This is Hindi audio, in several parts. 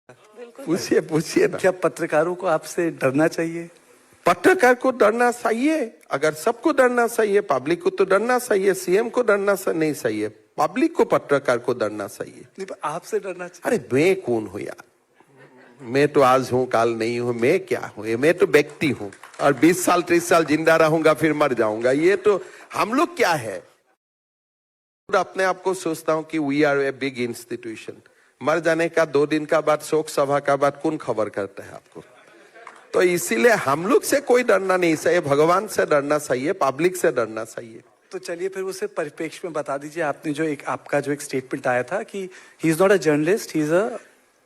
पूछिए पूछिए ना। क्या पत्रकारों को आपसे डरना चाहिए? पत्रकार को डरना चाहिए, अगर सबको डरना चाहिए, पब्लिक को तो डरना चाहिए, सीएम को डरना नहीं चाहिए, पब्लिक को पत्रकार को डरना चाहिए। नहीं, पर आपसे डरना चाहिए। अरे मैं कौन हूँ यार, मैं तो आज हूँ काल नहीं हूँ, मैं क्या हूँ, मैं तो व्यक्ति हूँ और 20 साल 30 साल जिंदा रहूंगा फिर मर जाऊंगा। ये तो हम लोग क्या है, अपने आप को सोचता हूँ कि we are a big institution. मर जाने का 2 दिन का बाद, शोक सभा का बाद कौन खबर करता है आपको? तो इसीलिए हम लोग से कोई डरना नहीं चाहिए, भगवान से डरना चाहिए, पब्लिक से डरना चाहिए। तो चलिए फिर उसे परिप्रेक्ष्य में बता दीजिए। आपने जो आपका जो एक स्टेटमेंट आया था कि he is not a journalist, he is a.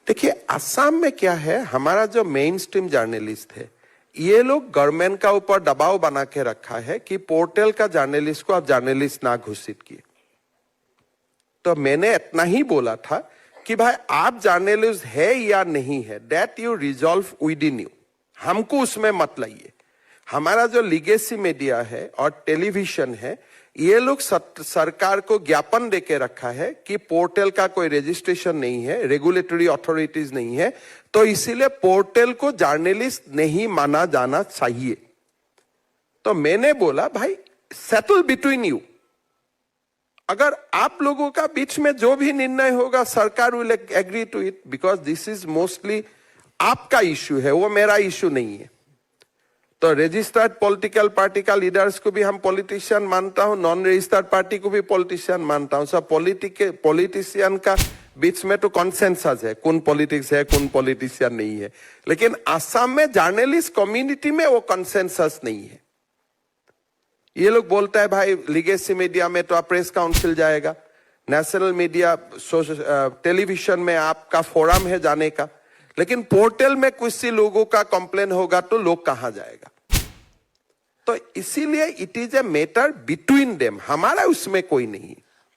देखिए असम में क्या है, हमारा जो मेन स्ट्रीम जर्नलिस्ट है, ये लोग गवर्नमेंट का ऊपर दबाव बना के रखा है कि पोर्टल का जर्नलिस्ट को आप जर्नलिस्ट ना घोषित किए। तो मैंने इतना ही बोला था कि भाई आप जर्नलिस्ट है या नहीं है, that you resolve with in you, हमको उसमें मत लाइए। हमारा जो लीगेसी मीडिया है और टेलीविजन है, ये लोग सरकार को ज्ञापन देके रखा है कि पोर्टल का कोई रजिस्ट्रेशन नहीं है, रेगुलेटरी अथॉरिटीज नहीं है, तो इसीलिए पोर्टल को जर्नलिस्ट नहीं माना जाना चाहिए। तो मैंने बोला भाई सेटल बिटवीन यू, अगर आप लोगों का बीच में जो भी निर्णय होगा सरकार will agree to it, because this is mostly आपका इश्यू है, वो मेरा इश्यू नहीं है। तो रजिस्टर्ड पॉलिटिकल पार्टी का लीडर्स को भी हम पॉलिटिशियन मानता हूं, नॉन रजिस्टर्ड पार्टी को भी पॉलिटिशियन मानता हूं। सब पॉलिटिशियन का बीच में तो कॉन्सेंसस है, कौन पॉलिटिक्स है कौन पॉलिटिशियन नहीं है, लेकिन असम में जर्नलिस्ट कम्युनिटी में वो कॉन्सेंसस नहीं है। ये लोग बोलता है भाई लीगेसी मीडिया में तो आप प्रेस काउंसिल जाएगा, नेशनल मीडिया टेलीविजन में आपका फोरम है जाने का, लेकिन पोर्टल में कुछ सी लोगों का कंप्लेन होगा तो लोग कहां जाएगा? तो इसीलिए it is a matter between them, हमारा उसमें कोई नहीं।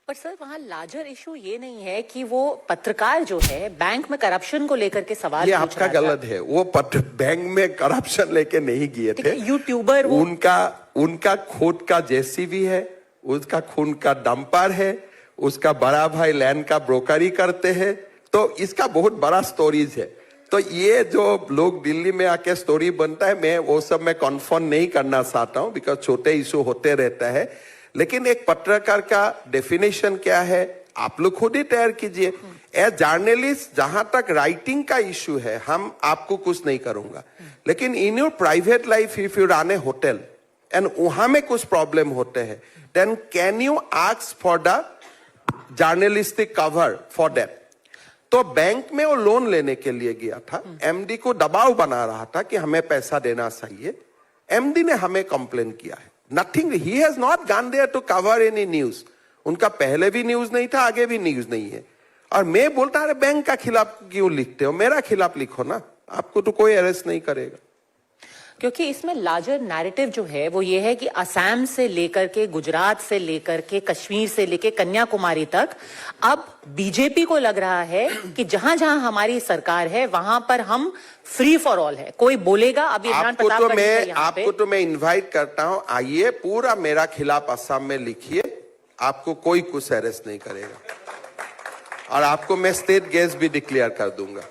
पर सर वहां लार्जर इशू ये नहीं है कि वो पत्रकार जो है बैंक में करप्शन को लेकर के सवाल, ये आपका गलत है, वो बैंक में करप्शन लेके नहीं गए थे। यूट्यूबर उनका खुद का जेसीबी है, उसका खून का डंपर है, उसका बड़ा भाई लैंड का ब्रोकरी करते हैं, तो इसका बहुत बड़ा स्टोरीज है। तो ये जो लोग दिल्ली में आके स्टोरी बनता है, मैं वो सब में कन्फर्म नहीं करना चाहता हूं, बिकॉज छोटे इशू होते रहता है। लेकिन एक पत्रकार का डेफिनेशन क्या है आप लोग खुद ही तैयार कीजिए। ए जर्नलिस्ट, जहां तक राइटिंग का इशू है हम आपको कुछ नहीं करूंगा, लेकिन in your private life if you run a hotel and वहां में कुछ प्रॉब्लम होते हैं, then can you ask for the journalistic cover for that? तो बैंक में वो लोन लेने के लिए गया था, एमडी को दबाव बना रहा था कि हमें पैसा देना चाहिए, एमडी ने हमें कंप्लेन किया है। Nothing, he has not gone there to cover any news, उनका पहले भी न्यूज नहीं था, आगे भी न्यूज नहीं है। और मैं बोलता अरे बैंक का खिलाफ क्यों लिखते हो, मेरा खिलाफ लिखो ना, आपको तो कोई अरेस्ट नहीं करेगा। क्योंकि इसमें लार्जर नैरेटिव जो है वो ये है कि असम से लेकर के, गुजरात से लेकर के, कश्मीर से लेकर कन्याकुमारी तक अब बीजेपी को लग रहा है कि जहां जहां हमारी सरकार है वहां पर हम फ्री फॉर ऑल है, कोई बोलेगा। अभी आपको तो मैं इनवाइट करता हूं, आइए पूरा मेरा खिलाफ असम में लिखिए, आपको कोई कुछ अरेस्ट नहीं करेगा और आपको मैं स्टेट गेस्ट भी डिक्लेयर कर दूंगा।